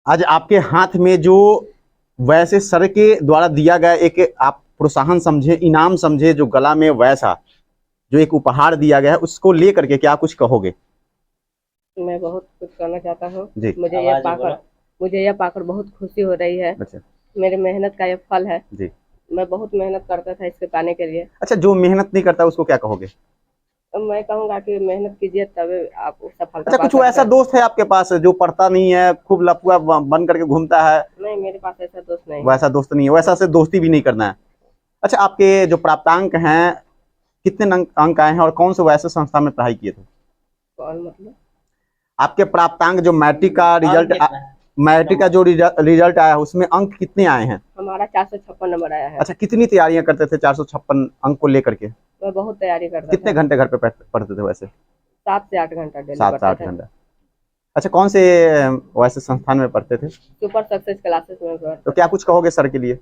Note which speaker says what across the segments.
Speaker 1: आज आपके हाथ में जो वैसे सर के द्वारा दिया गया एक आप प्रोत्साहन समझे, इनाम समझे, जो गला में वैसा जो एक उपहार दिया गया है, उसको लेकर के क्या कुछ कहोगे?
Speaker 2: मैं बहुत कुछ कहना चाहता हूँ।
Speaker 1: जी।
Speaker 2: मुझे यह पाकर बहुत खुशी हो रही है।
Speaker 1: अच्छा।
Speaker 2: मेरी मेहनत का यह फल है।
Speaker 1: जी।
Speaker 2: मैं बहुत मेहनत करता था इसके पाने के लिए।
Speaker 1: अच्छा, जो मेहनत नहीं करता उसको क्या कहोगे?
Speaker 2: मैं कहूँगा कि मेहनत कीजिए तभी आप सफलता
Speaker 1: अच्छा,
Speaker 2: पा
Speaker 1: कुछ
Speaker 2: सकते
Speaker 1: ऐसा
Speaker 2: हैं।
Speaker 1: दोस्त है आपके पास जो पढ़ता नहीं है, खूब लफुआ बन करके घूमता है?
Speaker 2: नहीं, मेरे पास ऐसा दोस्त नहीं है।
Speaker 1: वैसा दोस्त नहीं है, वैसा से दोस्ती भी नहीं करना है। अच्छा, आपके जो प्राप्तांक हैं, कितने अंक आए हैं और कौन से वैसे संस्था में पढ़ाई किए थे?
Speaker 2: कौन मतलब?
Speaker 1: आपके प्राप्तांक जो मैट्रिक का जो रिजल्ट आया है, उसमें अंक कितने आए हैं?
Speaker 2: हमारा 456 नंबर आया है।
Speaker 1: अच्छा, कितनी तैयारियां करते थे 456 अंक को लेकर के?
Speaker 2: मैं बहुत तैयारी करता
Speaker 1: कितने
Speaker 2: था।
Speaker 1: घंटे घर पे पढ़ते थे वैसे?
Speaker 2: 7 से 8 घंटा डेली
Speaker 1: 7 से
Speaker 2: पढ़ते
Speaker 1: 8
Speaker 2: थे।
Speaker 1: घंटा। अच्छा, कौन से वैसे संस्थान में पढ़ते थे?
Speaker 2: सुपर सक्सेस क्लासेस में
Speaker 1: तो
Speaker 2: पढ़ता
Speaker 1: क्या
Speaker 2: था।
Speaker 1: कुछ कहोगे सर के लिए?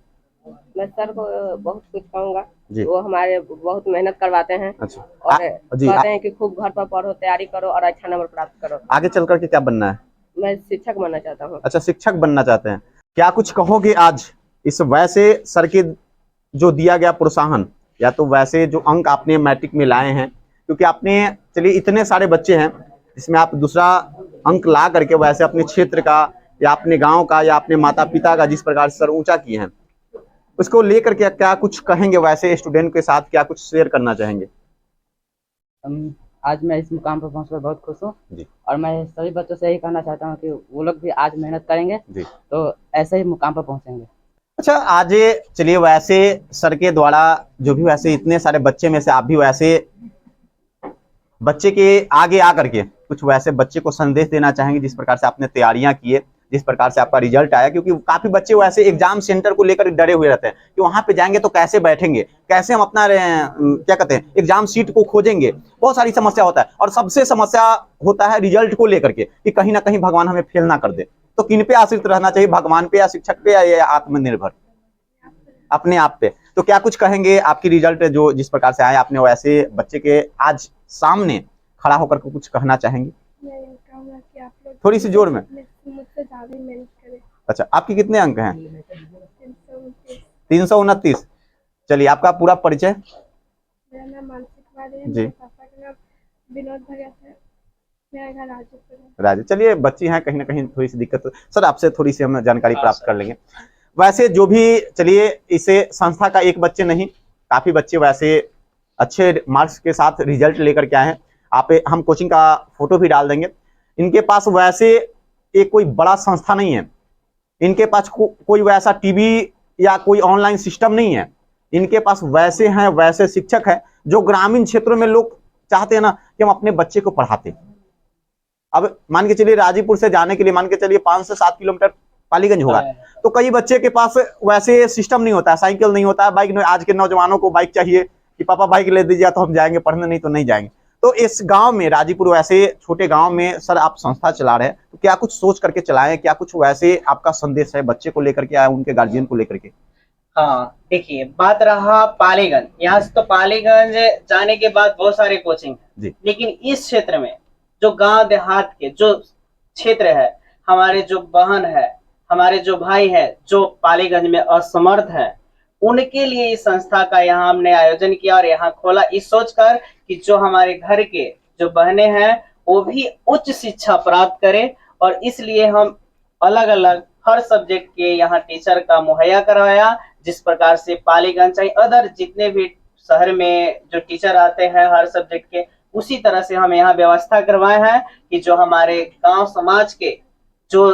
Speaker 2: मैं सर को बहुत कुछ कहूँगा।
Speaker 1: जी।
Speaker 2: वो हमारे बहुत मेहनत करवाते हैं।
Speaker 1: अच्छा।
Speaker 2: और
Speaker 1: जी।
Speaker 2: कहते हैं कि खूब घर पर पढ़ो, तैयारी करो और अच्छा नंबर प्राप्त करो।
Speaker 1: आगे चल करके क्या बनना है?
Speaker 2: मैं शिक्षक बनना चाहता हूँ।
Speaker 1: अच्छा, शिक्षक बनना चाहते हैं। क्या कुछ कहोगे आज इस वैसे सर के जो दिया गया प्रोत्साहन, या तो वैसे जो अंक आपने मैट्रिक में लाए हैं, क्योंकि आपने, चलिए इतने सारे बच्चे हैं इसमें आप दूसरा अंक ला करके वैसे अपने क्षेत्र का या अपने गांव का या अपने माता पिता का जिस प्रकार से सर ऊंचा किए हैं, उसको लेकर के क्या कुछ कहेंगे? वैसे स्टूडेंट के साथ क्या कुछ शेयर करना चाहेंगे?
Speaker 3: आज मैं इस मुकाम पर पहुंचकर बहुत खुश हूँ।
Speaker 1: जी।
Speaker 3: और मैं सभी बच्चों से यही कहना चाहता हूँ कि वो लोग भी आज मेहनत करेंगे
Speaker 1: जी।
Speaker 3: तो ऐसे ही मुकाम पर पहुंचेंगे।
Speaker 1: अच्छा, आज चलिए वैसे सर के द्वारा जो भी वैसे इतने सारे बच्चे में से आप भी वैसे बच्चे के आगे आकर के कुछ वैसे बच्चे को संदेश देना चाहेंगे, जिस प्रकार से आपने तैयारियां किए, जिस प्रकार से आपका रिजल्ट आया? क्योंकि काफी बच्चे वैसे एग्जाम सेंटर को लेकर डरे हुए रहते हैं कि वहां पे जाएंगे तो कैसे बैठेंगे, कैसे हम अपना क्या कहते हैं एग्जाम सीट को खोजेंगे, बहुत सारी समस्या होता है। और सबसे समस्या होता है रिजल्ट को लेकर के कि कहीं ना कहीं भगवान हमें फेल ना कर दे। तो किन पे आश्रित रहना चाहिए, भगवान पे या शिक्षक पे या आत्मनिर्भर अपने आप पे? तो क्या कुछ कहेंगे? आपकी रिजल्ट जो जिस प्रकार से आया, आपने वैसे बच्चे के आज सामने खड़ा होकर के कुछ कहना चाहेंगे?
Speaker 4: मैं ये कहूँगा कि आप लोग
Speaker 1: थोड़ी सी जोर में।
Speaker 4: मुझसे ज़्यादा मेहनत करें।
Speaker 1: अच्छा, आपके कितने अंक हैं?
Speaker 4: 329।
Speaker 1: 329। चलिए, आपका पूरा परिचय?
Speaker 4: मेरा नाम मानसी कुमारी है।
Speaker 1: जी।
Speaker 4: मेरे पापा का नाम विनोद भगत है। मेरा घर राजूपुर है।
Speaker 1: राजे, चलिए बच्ची हैं, कहीं ना कहीं थोड़ी सी दिक्कत सर आपसे थोड़ी सी हम जानकारी प्राप्त कर लेंगे। वैसे जो भी, चलिए इसे संस्था का एक बच्चे नहीं, काफी बच्चे वैसे अच्छे मार्क्स के साथ रिजल्ट लेकर के आए हैं। हम कोचिंग का फोटो भी डाल देंगे। इनके पास वैसे एक कोई बड़ा संस्था नहीं है, इनके पास कोई वैसा टीवी या कोई ऑनलाइन सिस्टम नहीं है। इनके पास वैसे हैं, वैसे शिक्षक हैं जो ग्रामीण क्षेत्रों में लोग चाहते हैं ना कि हम अपने बच्चे को पढ़ाते। अब मान के चलिए राजीपुर से जाने के लिए मान के चलिए 5 से 7 किलोमीटर पालीगंज होगा, तो कई बच्चे के पास वैसे सिस्टम नहीं होता है, साइकिल नहीं होता है, बाइक नहीं। आज के नौजवानों को बाइक चाहिए कि पापा बाइक ले दीजिए तो हम जाएंगे पढ़ने, नहीं तो नहीं जाएंगे। तो इस गांव में, राजीपुर वैसे छोटे गांव में सर आप संस्था चला रहे हैं, तो क्या कुछ सोच करके चलाएं? क्या कुछ वैसे आपका संदेश है बच्चे को लेकर के या उनके गार्जियन को लेकर के?
Speaker 5: हाँ, देखिए बात रहा पालीगंज, यहाँ से तो पालीगंज जाने के बाद बहुत सारे कोचिंग है, लेकिन इस क्षेत्र में जो गांव देहात के जो क्षेत्र है, हमारे जो बहन है, हमारे जो भाई है जो पालीगंज में असमर्थ है, उनके लिए इस संस्था का यहाँ हमने आयोजन किया और यहाँ खोला, इस सोचकर कि जो हमारे घर के जो बहनें हैं वो भी उच्च शिक्षा प्राप्त करें। और इसलिए हम अलग अलग हर सब्जेक्ट के यहाँ टीचर का मुहैया करवाया, जिस प्रकार से पालीगंज चाहे अदर जितने भी शहर में जो टीचर आते हैं हर सब्जेक्ट के, उसी तरह से हम यहाँ व्यवस्था करवाए हैं कि जो हमारे गांव समाज के जो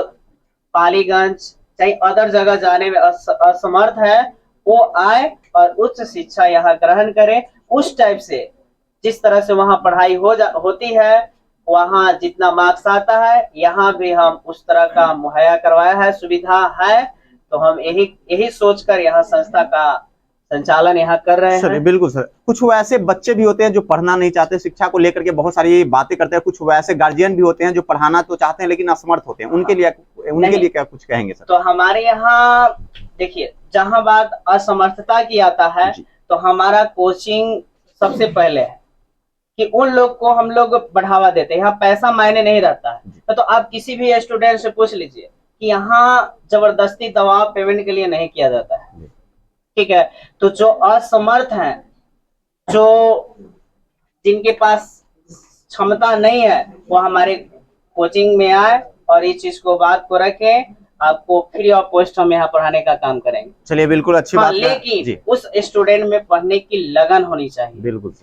Speaker 5: पालीगंज चाहे अदर जगह जाने में असमर्थ है, वो आए और उच्च शिक्षा यहाँ ग्रहण करें। उस टाइप से जिस तरह से वहाँ पढ़ाई होती है, वहाँ जितना मार्क्स आता है, यहाँ भी हम उस तरह का मुहैया करवाया है, सुविधा है। तो हम यही सोचकर यहाँ संस्था का संचालन यहाँ कर रहे हैं।
Speaker 1: बिल्कुल सर। कुछ वैसे बच्चे भी होते हैं जो पढ़ना नहीं चाहते, शिक्षा को लेकर के बहुत सारी बातें करते हैं। कुछ वैसे गार्जियन भी होते हैं जो पढ़ाना तो चाहते हैं लेकिन असमर्थ होते हैं, उनके लिए क्या कुछ कहेंगे सर?
Speaker 5: तो हमारे यहाँ देखिए, जहाँ बात असमर्थता की आता है तो हमारा कोचिंग सबसे पहले है कि उन लोग को हम लोग बढ़ावा देते हैं। यहाँ पैसा मायने नहीं रहता है। तो आप किसी भी स्टूडेंट से पूछ लीजिए कि यहाँ जबरदस्ती दबाव पेमेंट के लिए नहीं किया जाता है, ठीक है। तो जो असमर्थ हैं, जो जिनके पास क्षमता नहीं है, वो हमारे कोचिंग में आए और इस चीज को बात को रखें, आपको फ्री ऑफ कॉस्ट हम यहाँ पढ़ाने का काम करेंगे।
Speaker 1: चलिए बिल्कुल अच्छी
Speaker 5: हाँ,
Speaker 1: बात है
Speaker 5: लेकिन
Speaker 1: जी,
Speaker 5: उस स्टूडेंट में पढ़ने की लगन होनी चाहिए।
Speaker 1: बिल्कुल।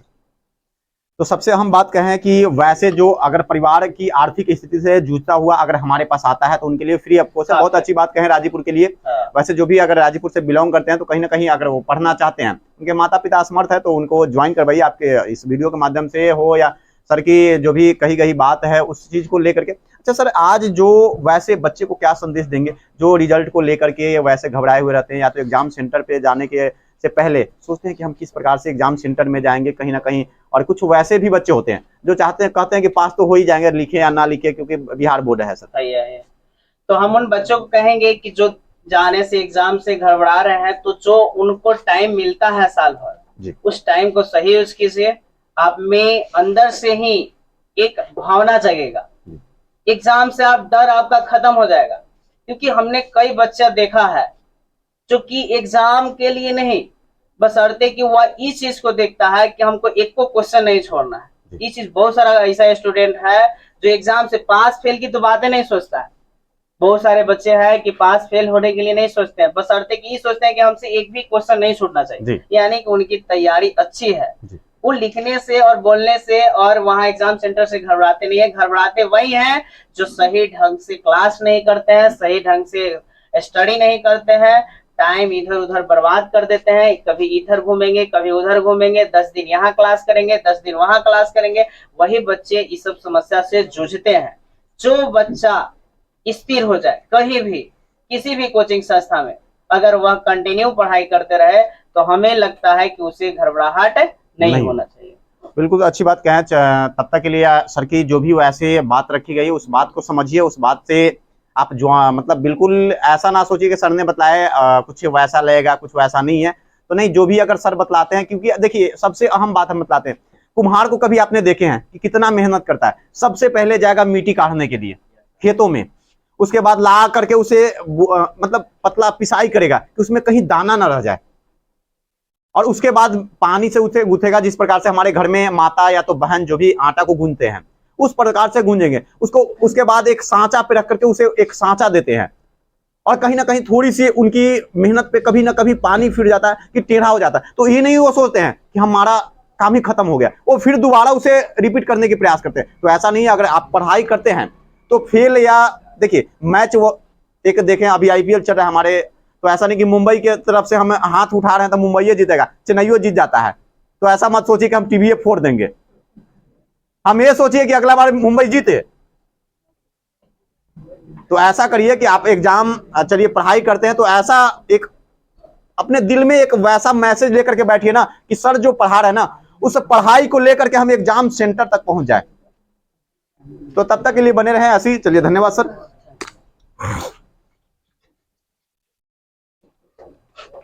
Speaker 1: तो सबसे अहम बात कहें कि वैसे जो अगर परिवार की आर्थिक स्थिति से जूझता हुआ अगर हमारे पास आता है तो उनके लिए फ्री ऑफ कॉस्ट है। बहुत अच्छी बात कहें राजीपुर के लिए। वैसे जो भी अगर राजीपुर से बिलोंग करते हैं तो कहीं ना कहीं अगर वो पढ़ना चाहते हैं, उनके माता पिता असमर्थ है, तो उनको ज्वाइन करवाइए, आपके इस वीडियो के माध्यम से हो या सर की जो भी कही गई बात है उस चीज को लेकर के। अच्छा सर, आज जो वैसे बच्चे को क्या संदेश देंगे जो रिजल्ट को लेकर के वैसे घबराए हुए रहते हैं, या तो एग्जाम सेंटर पे जाने के से पहले सोचते हैं कि हम किस प्रकार से एग्जाम सेंटर में जाएंगे कहीं ना कहीं, और कुछ वैसे भी बच्चे होते हैं जो चाहते हैं, कहते हैं कि पास तो हो ही जाएंगे, लिखे या ना लिखे, क्योंकि बिहार बोर्ड है सर।
Speaker 5: सही है। तो हम उन बच्चों को कहेंगे कि जो जाने से एग्जाम से घबरा रहे हैं, तो जो उनको टाइम मिलता है साल भर, उस टाइम को सही यूज कीजिए। आप में अंदर से ही एक भावना जगेगा, एग्जाम से आप डर आपका खत्म हो जाएगा। क्योंकि हमने कई बच्चा देखा है जो कि एग्जाम के लिए नहीं, बशर्ते कि वह इस चीज को देखता है कि हमको एक को क्वेश्चन नहीं छोड़ना है। ये चीज बहुत सारा ऐसा स्टूडेंट है जो एग्जाम से पास फेल की तो बातें नहीं सोचता है। बहुत सारे बच्चे हैं कि पास फेल होने के लिए नहीं सोचते हैं, बशर्ते कि ये सोचते हैं कि हमसे एक भी क्वेश्चन नहीं छूटना चाहिए, यानी कि उनकी तैयारी अच्छी है। वो लिखने से और बोलने से और वहां एग्जाम सेंटर से घबराते नहीं है। घबराते वही हैं जो सही ढंग से क्लास नहीं करते हैं, सही ढंग से स्टडी नहीं करते हैं, टाइम इधर उधर बर्बाद कर देते हैं। कभी इधर घूमेंगे, कभी उधर घूमेंगे, 10 दिन यहाँ क्लास करेंगे, 10 दिन वहां क्लास करेंगे। वही बच्चे इस सब समस्या से जूझते हैं। जो बच्चा स्थिर हो जाए कहीं भी किसी भी कोचिंग संस्था में, अगर वह कंटिन्यू पढ़ाई करते रहे, तो हमें लगता है कि उसे घबराहट नहीं होना चाहिए।
Speaker 1: बिल्कुल अच्छी बात कहें। तब तक के लिए सर की जो भी वैसे बात रखी गई उस बात को समझिए, उस बात से आप जो मतलब बिल्कुल ऐसा ना सोचिए कि सर ने बताया कुछ वैसा लगेगा, कुछ वैसा नहीं है। तो नहीं, जो भी अगर सर बतलाते हैं, क्योंकि देखिए सबसे अहम बात हम बतलाते हैं, कुम्हार को कभी आपने देखे हैं कि कितना मेहनत करता है। सबसे पहले जाएगा मिट्टी काटने के लिए खेतों में, उसके बाद ला करके उसे मतलब पतला पिसाई करेगा कि उसमें कहीं दाना ना रह जाए, और उसके बाद पानी से उसे गूंथेगा। जिस प्रकार से हमारे घर में माता या तो बहन जो भी आटा को गूंथते हैं उस प्रकार से गूंजेंगे उसको। उसके बाद एक सांचा पे रख करके उसे एक सांचा देते हैं, और कहीं ना कहीं थोड़ी सी उनकी मेहनत पे कभी ना कभी पानी फिर जाता है कि टेढ़ा हो जाता है। तो ये नहीं वो सोचते हैं कि हमारा काम ही खत्म हो गया, वो फिर दोबारा उसे रिपीट करने की प्रयास करते हैं। तो ऐसा नहीं है, अगर आप पढ़ाई करते हैं तो फेल या देखिए मैच वो एक देखें, अभी IPL चल रहा है हमारे, तो ऐसा नहीं कि मुंबई की तरफ से हम हाथ उठा रहे हैं तो मुंबई जीतेगा, चेन्नई जीत जाता है। तो ऐसा मत सोचिए कि हम टीवी फोड़ देंगे, हम ये सोचिए कि अगला बार मुंबई जीते। तो ऐसा करिए कि आप एग्जाम चलिए पढ़ाई करते हैं तो ऐसा एक अपने दिल में एक वैसा मैसेज लेकर के बैठिए ना कि सर जो पढ़ा रहे हैं ना, उस पढ़ाई को लेकर के हम एग्जाम सेंटर तक पहुंच जाए। तो तब तक के लिए बने रहे ऐसे ही। चलिए धन्यवाद सर।